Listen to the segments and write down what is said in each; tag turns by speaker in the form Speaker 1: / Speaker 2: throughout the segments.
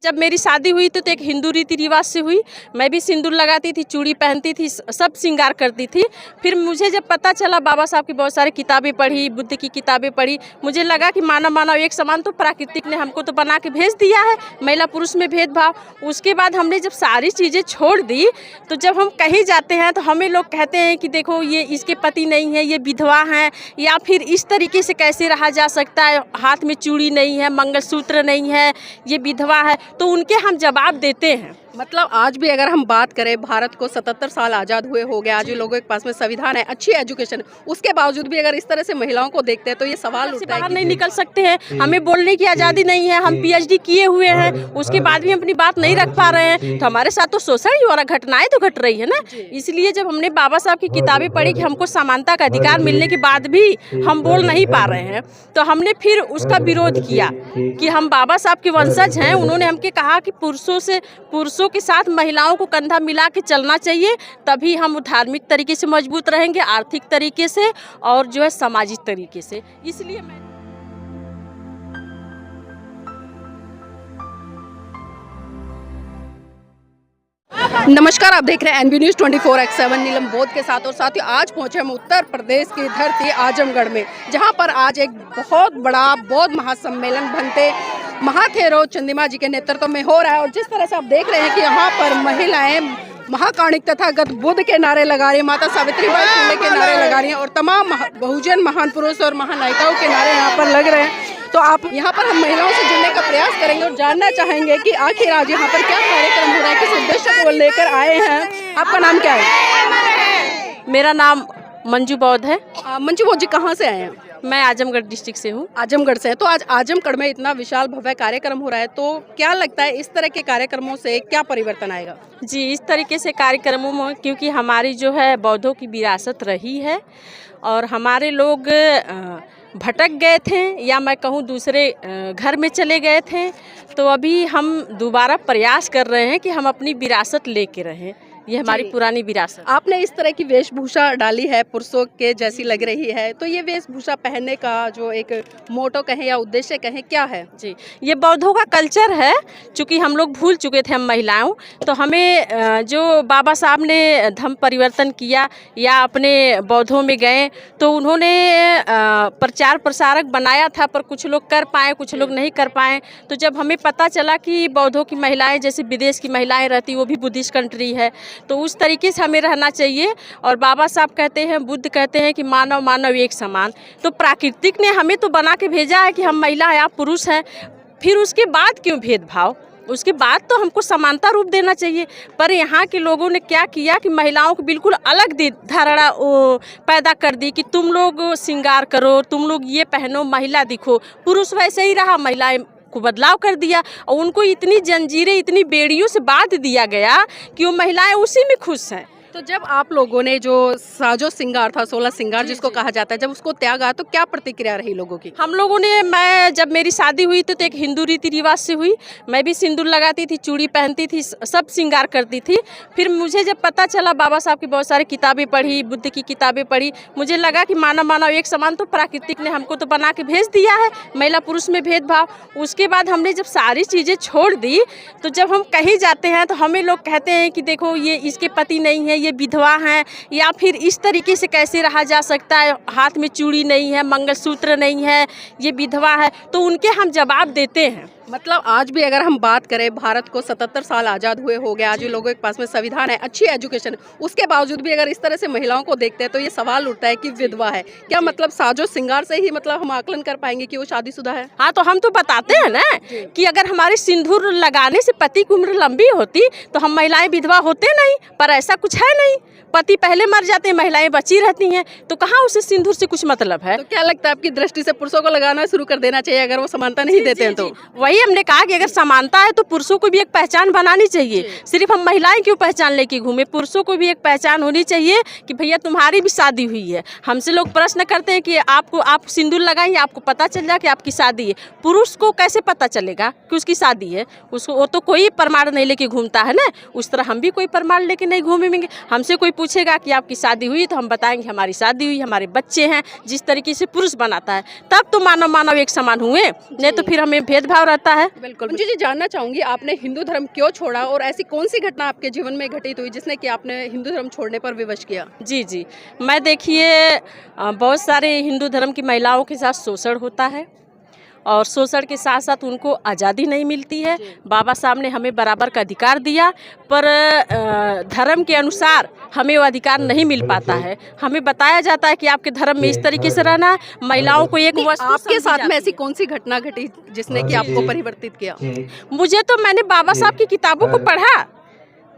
Speaker 1: जब मेरी शादी हुई तो एक हिंदू रीति रिवाज से हुई। मैं भी सिंदूर लगाती थी, चूड़ी पहनती थी, सब श्रृंगार करती थी। फिर मुझे जब पता चला, बाबा साहब की बहुत सारी किताबें पढ़ी, बुद्ध की किताबें पढ़ी, मुझे लगा कि मानव एक समान, तो प्राकृतिक ने हमको तो बना के भेज दिया है, महिला पुरुष में भेदभाव। उसके बाद हमने जब सारी चीज़ें छोड़ दी, तो जब हम कहीं जाते हैं तो हमें लोग कहते हैं कि देखो ये इसके पति नहीं है, ये विधवा हैं, या फिर इस तरीके से कैसे रहा जा सकता है, हाथ में चूड़ी नहीं है, मंगलसूत्र नहीं है, ये विधवा है। तो उनके हम जवाब देते हैं।
Speaker 2: मतलब आज भी अगर हम बात करें, भारत को 77 साल आज़ाद हुए हो गया, आज भी लोगों के पास में संविधान है, अच्छी एजुकेशन, उसके बावजूद भी अगर इस तरह से महिलाओं को देखते हैं तो ये सवाल उठता है
Speaker 1: बाहर नहीं निकल सकते हैं, हमें बोलने की आज़ादी नहीं है। हम पीएचडी किए हुए हैं, उसके बाद भी अपनी बात नहीं रख पा रहे हैं, तो हमारे साथ तो शोषण ही हो रहा, घटनाएं तो घट रही है ना। इसलिए जब हमने बाबा साहब की किताबें पढ़ी कि हमको समानता का अधिकार मिलने के बाद भी हम बोल नहीं पा रहे हैं, तो हमने फिर उसका विरोध किया कि हम बाबा साहब के वंशज हैं। उन्होंने हमके कहा कि पुरुषों के साथ महिलाओं को कंधा मिला के चलना चाहिए, तभी हम धार्मिक तरीके से मजबूत रहेंगे, आर्थिक तरीके से और जो है सामाजिक तरीके से। इसलिए मैं
Speaker 2: नमस्कार, आप देख रहे हैं एनबी न्यूज़ 24/7 नीलम बोध के साथ। और साथियों, आज पहुंचे हम उत्तर प्रदेश की धरती आजमगढ़ में, जहां पर आज एक बहुत बड़ा बौद्ध महासम्मेलन भंते महाथेरो चंदिमा जी के नेतृत्व में हो रहा है। और जिस तरह से आप देख रहे हैं कि यहाँ पर महिलाएं महाकाणिक तथागत बुद्ध के नारे लगा रही हैं, माता सावित्रीबाई फुले के नारे लगा रही हैं, और तमाम बहुजन महान पुरुष और महानायिकाओं के नारे यहाँ पर लग रहे हैं। तो आप यहाँ पर हम महिलाओं से जुड़ने का प्रयास करेंगे और जानना चाहेंगे कि आखिर आज यहाँ पर क्या कार्यक्रम हो रहा है, किस उद्देश्य को लेकर आए हैं। आपका नाम क्या है?
Speaker 1: मेरा नाम मंजू बौद्ध है।
Speaker 2: मंजू बौद्ध जी कहाँ से आए हैं?
Speaker 1: मैं आजमगढ़ डिस्ट्रिक्ट से हूँ।
Speaker 2: आजमगढ़ से है। तो आज आजमगढ़ में इतना विशाल भव्य कार्यक्रम हो रहा है, तो क्या लगता है इस तरह के कार्यक्रमों से क्या परिवर्तन आएगा?
Speaker 1: जी, इस तरीके से कार्यक्रमों में, क्योंकि हमारी जो है बौद्धों की विरासत रही है और हमारे लोग भटक गए थे, या मैं कहूँ दूसरे घर में चले गए थे, तो अभी हम दोबारा प्रयास कर रहे हैं कि हम अपनी विरासत लेके रहें। ये हमारी पुरानी विरासत।
Speaker 2: आपने इस तरह की वेशभूषा डाली है, पुरुषों के जैसी लग रही है, तो ये वेशभूषा पहनने का जो एक मोटो कहें या उद्देश्य कहें, क्या है?
Speaker 1: जी, ये बौद्धों का कल्चर है। चूँकि हम लोग भूल चुके थे, हम महिलाओं, तो हमें जो बाबा साहब ने धर्म परिवर्तन किया या अपने बौद्धों में गए, तो उन्होंने प्रचार प्रसारक बनाया था, पर कुछ लोग कर पाए, कुछ लोग नहीं कर पाए। तो जब हमें पता चला कि बौद्धों की महिलाएं जैसे विदेश की महिलाएं रहती, वो भी बुद्धिस्ट कंट्री है, तो उस तरीके से हमें रहना चाहिए। और बाबा साहब कहते हैं, बुद्ध कहते हैं कि मानव एक समान। तो प्राकृतिक ने हमें तो बना के भेजा है कि हम महिला हैं, आप पुरुष हैं, फिर उसके बाद क्यों भेदभाव? उसके बाद तो हमको समानता रूप देना चाहिए। पर यहाँ के लोगों ने क्या किया कि महिलाओं को बिल्कुल अलग धारणा पैदा कर दी कि तुम लोग श्रृंगार करो, तुम लोग ये पहनो, महिला दिखो। पुरुष वैसे ही रहा, महिलाएं को बदलाव कर दिया और उनको इतनी जंजीरें, इतनी बेड़ियों से बांध दिया गया कि वो महिलाएं उसी में खुश हैं।
Speaker 2: तो जब आप लोगों ने जो साजो श्रृंगार था, 16 श्रृंगार जिसको कहा जाता है, जब उसको त्यागा, तो क्या प्रतिक्रिया रही लोगों की?
Speaker 1: हम लोगों ने, मैं जब मेरी शादी हुई तो एक हिंदू रीति रिवाज से हुई। मैं भी सिंदूर लगाती थी, चूड़ी पहनती थी, सब श्रृंगार करती थी। फिर मुझे जब पता चला, बाबा साहब की बहुत सारी किताबें पढ़ी, बुद्ध की किताबें पढ़ी, मुझे लगा कि मानव एक समान, तो प्राकृतिक ने हमको तो बना के भेज दिया है, महिला पुरुष में भेदभाव। उसके बाद हमने जब सारी चीज़ें छोड़ दी, तो जब हम कहीं जाते हैं तो हमें लोग कहते हैं कि देखो ये इसके पति नहीं है, ये विधवा हैं, या फिर इस तरीके से कैसे रहा जा सकता है, हाथ में चूड़ी नहीं है, मंगलसूत्र नहीं है, ये विधवा है। तो उनके हम जवाब देते हैं।
Speaker 2: मतलब आज भी अगर हम बात करें, भारत को 77 साल आज़ाद हुए हो गया, आज भी लोगों के पास में संविधान है, अच्छी एजुकेशन, उसके बावजूद भी अगर इस तरह से महिलाओं को देखते हैं तो ये सवाल उठता है कि विधवा है। क्या मतलब साजो श्रृंगार से ही मतलब हम आकलन कर पाएंगे कि वो शादीशुदा है?
Speaker 1: हाँ, तो हम तो बताते हैं ना कि अगर हमारे सिंदूर लगाने से पति की उम्र लंबी होती तो हम महिलाएं विधवा होते नहीं, पर ऐसा कुछ है नहीं। पति पहले मर जाते हैं, महिलाएं बची रहती हैं, तो कहाँ उसे सिंदूर से कुछ मतलब है?
Speaker 2: तो क्या लगता है आपकी दृष्टि से पुरुषों को लगाना शुरू कर देना चाहिए अगर वो समानता नहीं देते हैं? तो
Speaker 1: वही हमने कहा कि अगर समानता है तो पुरुषों को भी एक पहचान बनानी चाहिए। सिर्फ हम महिलाएं क्यों पहचान लेके घूमे? पुरुषों को भी एक पहचान होनी चाहिए कि भैया तुम्हारी भी शादी हुई है। हमसे लोग प्रश्न करते हैं कि आप सिंदूर लगाइए, आपको पता चल जाए कि आपकी शादी है। पुरुष को कैसे पता चलेगा कि उसकी शादी है? उसको वो तो कोई प्रमाण नहीं लेके घूमता है ना, उस तरह हम भी कोई प्रमाण लेके नहीं घूमेंगे। हमसे कोई पूछेगा कि आपकी शादी हुई, तो हम बताएंगे हमारी शादी हुई, हमारे बच्चे हैं। जिस तरीके से पुरुष बनाता है, तब तो मानव एक समान हुए, नहीं तो फिर हमें भेदभाव रहता होता है।
Speaker 2: बिल्कुल जी, जानना चाहूंगी आपने हिंदू धर्म क्यों छोड़ा और ऐसी कौन सी घटना आपके जीवन में घटित हुई जिसने कि आपने हिंदू धर्म छोड़ने पर विवश किया?
Speaker 1: जी जी, मैं देखिए बहुत सारे हिंदू धर्म की महिलाओं के साथ शोषण होता है और शोषण के साथ साथ उनको आज़ादी नहीं मिलती है। बाबा साहब ने हमें बराबर का अधिकार दिया, पर धर्म के अनुसार हमें वो अधिकार नहीं मिल पाता है। हमें बताया जाता है कि आपके धर्म में इस तरीके से रहना है। महिलाओं को एक वस्तु
Speaker 2: आपके साथ में ऐसी कौन सी घटना घटी जिसने कि आपको परिवर्तित किया?
Speaker 1: मुझे तो मैंने बाबा साहब की किताबों को पढ़ा।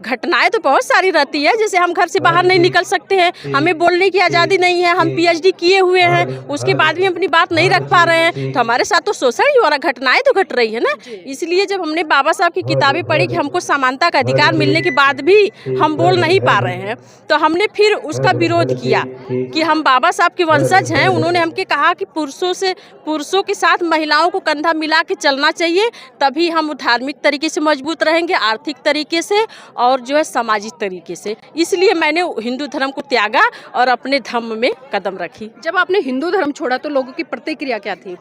Speaker 1: घटनाएं तो बहुत सारी रहती है, जैसे हम घर से बाहर नहीं निकल सकते हैं, हमें बोलने की आज़ादी नहीं है, हम पीएचडी किए हुए हैं, उसके बाद भी अपनी बात नहीं रख पा रहे हैं, तो हमारे साथ तो शोषण ही हो रहा, घटनाएं तो घट रही है ना। इसलिए जब हमने बाबा साहब की किताबें पढ़ी कि हमको समानता का अधिकार मिलने के बाद भी हम बोल नहीं पा रहे हैं, तो हमने फिर उसका विरोध किया कि हम बाबा साहब के वंशज हैं। उन्होंने हमके कहा कि पुरुषों के साथ महिलाओं को कंधा मिला के चलना चाहिए, तभी हम धार्मिक तरीके से मजबूत रहेंगे, आर्थिक तरीके से और जो है सामाजिक तरीके से। इसलिए मैंने हिंदू धर्म को त्यागा और अपने धर्म में कदम रखी।
Speaker 2: जब आपने हिंदू धर्म छोड़ा तो लोगों की प्रतिक्रिया क्या थी?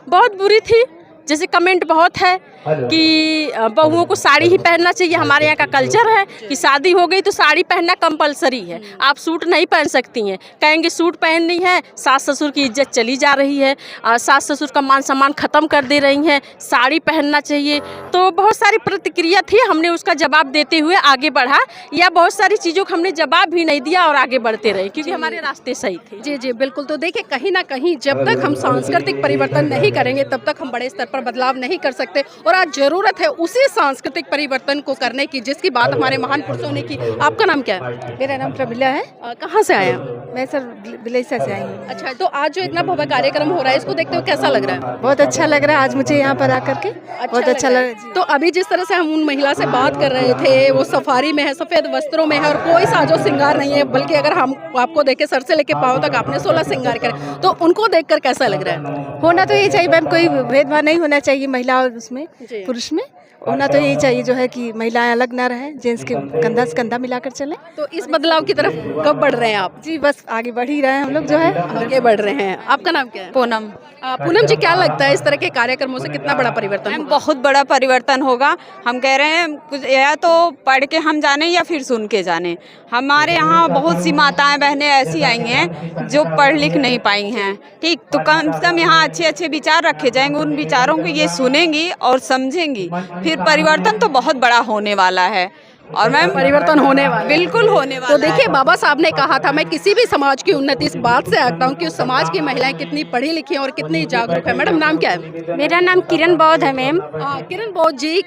Speaker 1: बहुत बुरी थी। जैसे कमेंट बहुत है कि बहुओं को साड़ी ही पहनना चाहिए। हमारे यहाँ का कल्चर है कि शादी हो गई तो साड़ी पहनना कंपलसरी है, आप सूट नहीं पहन सकती हैं। कहेंगे सूट पहननी है, सास ससुर की इज्जत चली जा रही है, सास ससुर का मान सम्मान ख़त्म कर दे रही हैं, साड़ी पहनना चाहिए। तो बहुत सारी प्रतिक्रिया थी, हमने उसका जवाब देते हुए आगे बढ़ा, या बहुत सारी चीज़ों का हमने जवाब भी नहीं दिया और आगे बढ़ते रहे क्योंकि हमारे रास्ते सही थे।
Speaker 2: जी जी बिल्कुल। तो देखिए कहीं ना कहीं जब तक हम सांस्कृतिक परिवर्तन नहीं करेंगे तब तक हम बड़े स्तर पर बदलाव नहीं कर सकते, और आज जरूरत है उसी सांस्कृतिक परिवर्तन को करने की जिसकी बात हमारे महान पुरुषों ने की। आपका नाम क्या है?
Speaker 3: मेरा नाम प्रमिला है।
Speaker 2: कहाँ से आए हैं?
Speaker 3: मैं सर बिलेसा से आई हूँ।
Speaker 2: अच्छा, तो आज जो इतना भव्य कार्यक्रम हो रहा है इसको देखते हुए कैसा लग रहा है?
Speaker 3: बहुत अच्छा लग रहा है आज मुझे यहाँ पर आकर के, बहुत अच्छा लग रहा है।
Speaker 2: तो अभी जिस तरह से हम उन महिला से बात कर रहे थे, वो सफारी में है, सफेद वस्त्रों में है और कोई साजो श्रृंगार नहीं है, बल्कि अगर हम आपको देखे सर से लेके पाँव तक आपने 16 श्रृंगार करे, तो उनको देखकर कैसा लग रहा है?
Speaker 3: होना तो यही चाहिए मैम, कोई भेदभाव नहीं होना चाहिए महिला और उसमें पुरुष में। होना तो यही चाहिए जो है कि महिलाएं अलग ना रहें, जेंट्स के कंधा से कंधा मिलाकर चलें।
Speaker 2: तो इस बदलाव की तरफ कब बढ़ रहे हैं आप?
Speaker 3: जी बस आगे बढ़ ही रहे हैं हम लोग, जो है
Speaker 2: आगे बढ़ रहे हैं। आपका नाम क्या है?
Speaker 4: पूनम।
Speaker 2: पूनम जी, क्या लगता है इस तरह के कार्यक्रमों से कितना बड़ा परिवर्तन होगा?
Speaker 4: बहुत बड़ा परिवर्तन होगा। हम कह रहे हैं कुछ या तो पढ़ के हम जाने या फिर सुन के जाने। हमारे यहाँ बहुत सी माताएं बहनें ऐसी आई हैं जो पढ़ लिख नहीं पाई हैं, ठीक, तो कम से कम यहाँ अच्छे अच्छे विचार रखे जाएंगे, उन विचारों को ये सुनेंगी और समझेंगी, फिर परिवर्तन तो बहुत बड़ा होने वाला है। और मैम
Speaker 2: परिवर्तन होने वाला,
Speaker 4: बिल्कुल होने वाला।
Speaker 2: तो देखिए बाबा साहब ने कहा था, मैं किसी भी समाज की उन्नति इस बात से आता हूँ कि उस समाज की महिलाएं कितनी पढ़ी लिखी हैं और कितनी जागरूक है। मैडम नाम क्या है?
Speaker 5: मेरा नाम किरण बौद्ध है मैम।
Speaker 2: किरण बौद्ध जी,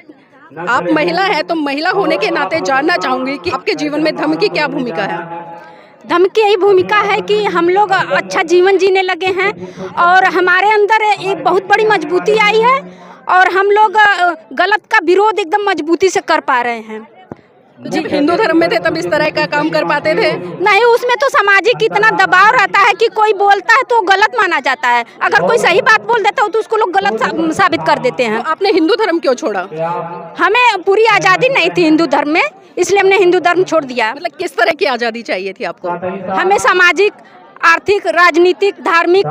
Speaker 2: आप महिला है तो महिला होने के नाते जानना चाहूंगी कि आपके जीवन में धर्म की क्या भूमिका है?
Speaker 5: धर्म की यही भूमिका है कि हम लोग अच्छा जीवन जीने लगे हैं और हमारे अंदर एक बहुत बड़ी मजबूती आई है और हम लोग गलत का विरोध एकदम मजबूती से कर पा रहे हैं।
Speaker 2: जब हिंदू धर्म में थे तब इस तरह का काम कर पाते थे?
Speaker 5: नहीं, उसमें तो सामाजिक इतना दबाव रहता है कि कोई बोलता है तो गलत माना जाता है, अगर कोई सही बात बोल देता हो तो उसको लोग गलत साबित कर देते हैं।
Speaker 2: तो आपने हिंदू धर्म क्यों छोड़ा?
Speaker 5: हमें पूरी आज़ादी नहीं थी हिंदू धर्म में, इसलिए हमने हिंदू धर्म छोड़ दिया।
Speaker 2: मतलब किस तरह की आज़ादी चाहिए थी आपको?
Speaker 5: हमें सामाजिक, आर्थिक, राजनीतिक, धार्मिक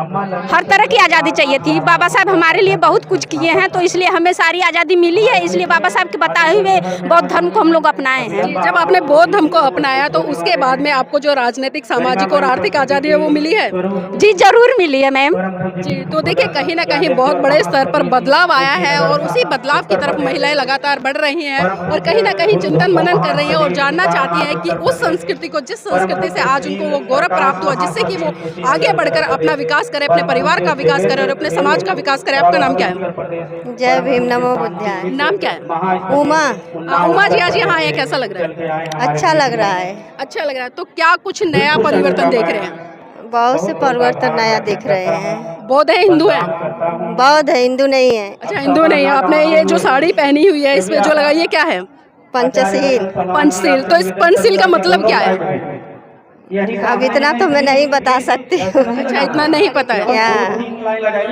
Speaker 5: हर तरह की आज़ादी चाहिए थी। बाबा साहब हमारे लिए बहुत कुछ किए हैं, तो इसलिए हमें सारी आज़ादी मिली है, इसलिए बाबा साहब के बताए हुए बौद्ध धर्म को हम लोग अपनाए हैं।
Speaker 2: जब आपने बौद्ध धर्म को अपनाया तो उसके बाद में आपको जो राजनीतिक, सामाजिक और आर्थिक आज़ादी है वो मिली है?
Speaker 5: जी जरूर मिली है मैम।
Speaker 2: जी, तो देखिए कहीं ना कहीं बहुत बड़े स्तर पर बदलाव आया है और उसी बदलाव की तरफ महिलाएं लगातार बढ़ रही हैं और कहीं ना कहीं चिंतन मनन कर रही हैं और जानना चाहती हैं कि उस संस्कृति को, जिस संस्कृति से आज उनको वो गौरव प्राप्त हुआ, जिससे कि वो आगे बढ़कर अपना विकास करे, अपने परिवार का विकास करे और अपने समाज का विकास करे। आपका नाम क्या है?
Speaker 3: जय भीम, नमो बुद्धाय।
Speaker 2: नाम क्या है?
Speaker 3: उमा।
Speaker 2: उमा जी, आज यहाँ आए, कैसा लग रहा है?
Speaker 3: अच्छा लग रहा है।
Speaker 2: अच्छा लग रहा है। तो क्या कुछ नया परिवर्तन देख रहे हैं?
Speaker 3: बहुत से परिवर्तन नया दिख रहे हैं।
Speaker 2: बौद्ध है, हिंदू है?
Speaker 3: बौद्ध है, हिंदू नहीं है।
Speaker 2: अच्छा, हिंदू नहीं है। आपने ये जो साड़ी पहनी हुई है इसमें जो लगा, ये क्या है?
Speaker 3: पंचशील।
Speaker 2: पंचशील। तो इस पंचशील का मतलब क्या है?
Speaker 3: अब इतना तो मैं नहीं बता सकती हूँ।
Speaker 2: अच्छा, इतना नहीं पता है।
Speaker 3: क्या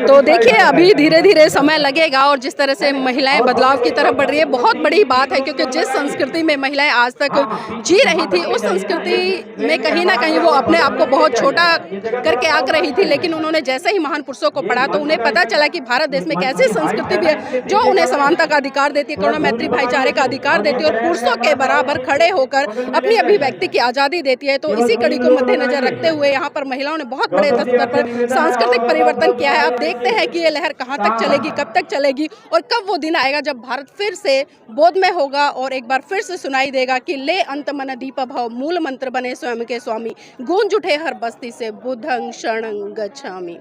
Speaker 2: तो देखिए अभी धीरे धीरे समय लगेगा और जिस तरह से महिलाएं बदलाव की तरफ बढ़ रही है बहुत बड़ी बात है, क्योंकि जिस संस्कृति में महिलाएं आज तक जी रही थी उस संस्कृति में कहीं ना कहीं वो अपने आप को बहुत छोटा करके आंक रही थी। लेकिन उन्होंने जैसे ही महान पुरुषों को पढ़ा तो उन्हें पता चला कि भारत देश में एक ऐसी संस्कृति भी है जो उन्हें समानता का अधिकार देती है, करुणा मैत्री भाईचारे का अधिकार देती है और पुरुषों के बराबर खड़े होकर अपनी अभिव्यक्ति की आज़ादी देती है। तो इसी कड़ी को मद्देनजर रखते हुए यहाँ पर महिलाओं ने बहुत बड़े स्तर पर सांस्कृतिक परिवर्तन किया है। अब देखते हैं कि ये लहर कहाँ तक चलेगी, कब तक चलेगी और कब वो दिन आएगा जब भारत फिर से बोधमय होगा और एक बार फिर से सुनाई देगा कि ले अंत मन दीप भव, मूल मंत्र बने स्वयं के स्वामी, गूंज उठे हर बस्ती से बुद्धं शरणं गच्छामि।